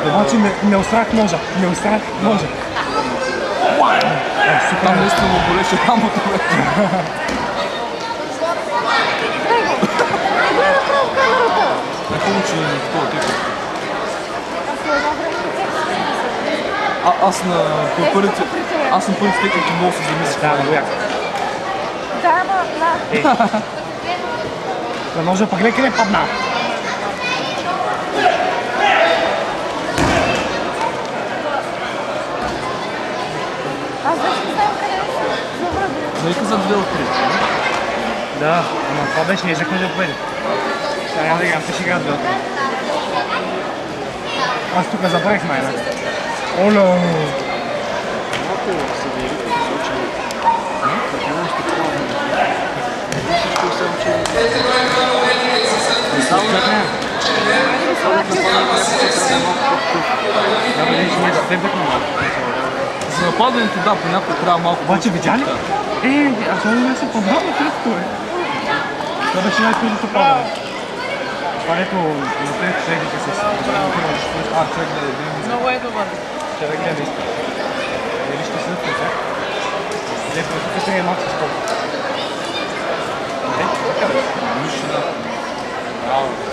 Обаче не устрах ножа. Не устрах ножа. Там наистина му болеше рамото вече. Не получи такова типа. Аз на първите теките много се замислих. Да, много яко. Да, ама На ножа пък леке не падна. аз вече не знам къде е. Добре, Нека за 2 от 3. Да, ама това беше, ние взехме да победи. Сега няма да играм, те ще играят две. Аз тук забравих майна. Оля! Малко се вери като се учи. Така нещо правилно. Всичко се учи. Не само на нея. Да, бе, ние за теб бехме малко. За нападането, да, понякога трябва малко. Обаче видя ли? Аз много не съм подбрал на тръпто, бе. Това беше най-трудното падане. Това дето на тези човеките с... човек да е... много е добър. Човек да е наистина. Дали ще седат на тях? Лепо, тук се е малко с толкова. Така бе. Нищо да. Браво.